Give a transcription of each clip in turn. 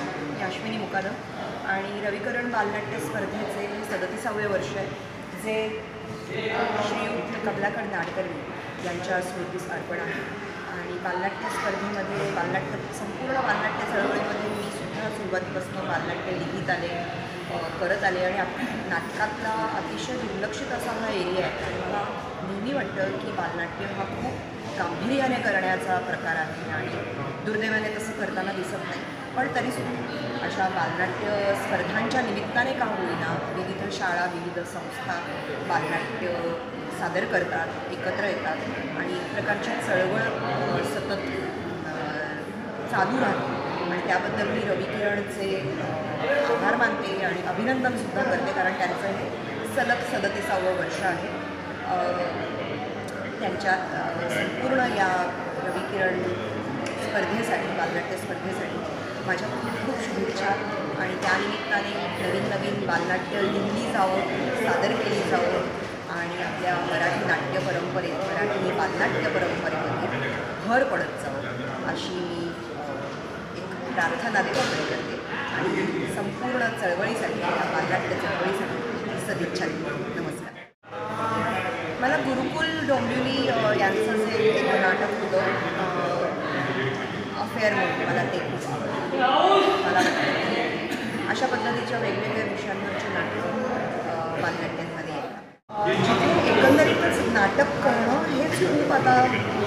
नमस्कार, मी अश्विनी मुकादम आणि रविकरण बालनाट्य स्पर्धेचे 37वे वर्ष आहे, जे श्रीयुत कमलाकर नाडकर्णी यांच्या स्मृतीस अर्पण आहे. आणि बालनाट्य स्पर्धेमध्ये संपूर्ण बालनाट्य चळवळीमध्ये मी सुद्धा सुरुवातीपासून बालनाट्य लिहित आले, करत आले आणि नाटकातला अतिशय दुर्लक्षित असा हा एरिया आहे. आणि मला नेहमी वाटतं की बालनाट्य हा खूप गांभीर्याने करण्याचा प्रकार आहे आणि दुर्दैवाने तसं करताना दिसत नाही. पण तरीसुद्धा अशा बालनाट्य स्पर्धांच्या निमित्ताने का होईना विविध शाळा, विविध संस्था बालनाट्य सादर करतात, एकत्र येतात आणि एक प्रकारची चळवळ सतत चालू राहते. आणि त्याबद्दल मी रविकिरणचे आभार मानते आणि अभिनंदनसुद्धा करते, कारण त्यांचं हे सलग 37वं वर्ष आहे. त्यांच्या संपूर्ण या रविकिरण स्पर्धेसाठी, बालनाट्य स्पर्धेसाठी माझ्या खूप शुभेच्छा. आणि त्यानिमित्ताने नवीन बालनाट्य लिहिली जावं, सादर केली जावं आणि आपल्या मराठी नाट्य परंपरेत, मराठी बालनाट्य परंपरेमध्ये भर पडत जावं अशी मी एक प्रार्थना देवाकडे करते आणि संपूर्ण चळवळीसाठी, या बालनाट्य चळवळीसाठी सदिच्छा देते. नमस्कार. मला गुरुकुल डोंबिवली यांचं जे एक नाटक होतं अफेअर म्हणून, मला ते खूप आवडतं. मला अशा पद्धतीच्या वेगवेगळ्या विषयांवरची नाटकं बालनाट्यांमध्ये येतात. एकंदरीतच नाटक करणं हेच खूप आता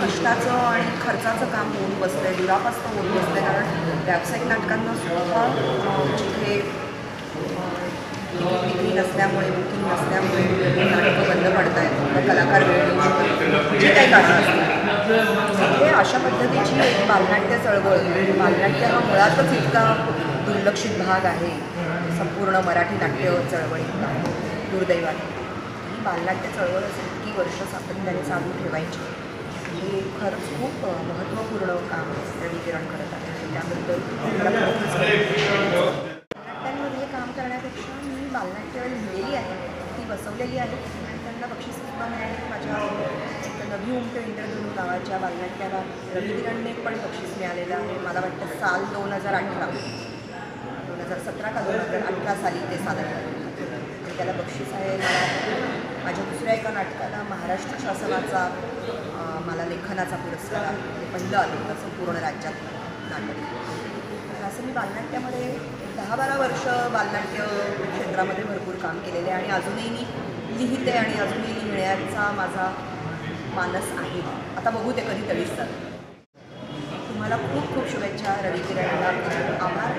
कष्टाचं आणि खर्चाचं काम होऊन बसलं आहे, दुरापास्त होऊन बसलं आहे. कारण व्यावसायिक नाटकांना सुद्धा जिथे तिकीट विक्री नसल्यामुळे, बुकिंग नसल्यामुळे नाटकं बंद पडत आहेत, कलाकार वेळ देऊ शकतात, जे काही कारणं असतात. हे अशा पद्धतीची एक बालनाट्य चळवळ, बालनाट्य हा मुळातच इतका दुर्लक्षित भाग आहे संपूर्ण मराठी नाट्य चळवळीतला. दुर्दैवाने ही बालनाट्य चळवळ इतकी वर्ष सातत्याने चालू ठेवायची, हे खरंच खूप महत्त्वपूर्ण काम रविकिरण करत आहे आणि त्याबद्दल मला खरंच नाट्यांमध्ये काम करण्यापेक्षा मी बालनाट्य लिहिलेली आहे, ती बसवलेली आहे आणि त्यांना बक्षीससुद्धा मिळाली. माझ्या एक नवी उमटे इंद्रधनू नावाच्या बालनाट्याला रविकिरणने पण बक्षीस मिळालेलं आहे. मला वाटतं साल 2017 का 2018 साली ते सादर झालं आणि त्याला बक्षीस आहे. मला माझ्या दुसऱ्या एका नाटकाला महाराष्ट्र शासनाचा मला लेखनाचा पुरस्कार आहे. ते पहिलं आलं होतं संपूर्ण राज्यात नाटक. असं मी बालनाट्यामध्ये 10-12 वर्ष बालनाट्य क्षेत्रामध्ये भरपूर काम केलेले आहे आणि अजूनही मी लिहिते आणि अजूनही लिहिण्याचा माझा मानस आहे. आता बघू ते कधी तरीच चालतं. तुम्हाला खूप खूप शुभेच्छा. रविकिरणला आभार.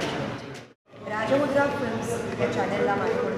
राजमुद्रा फिल्म्स या चॅनेलला माझ्याकडून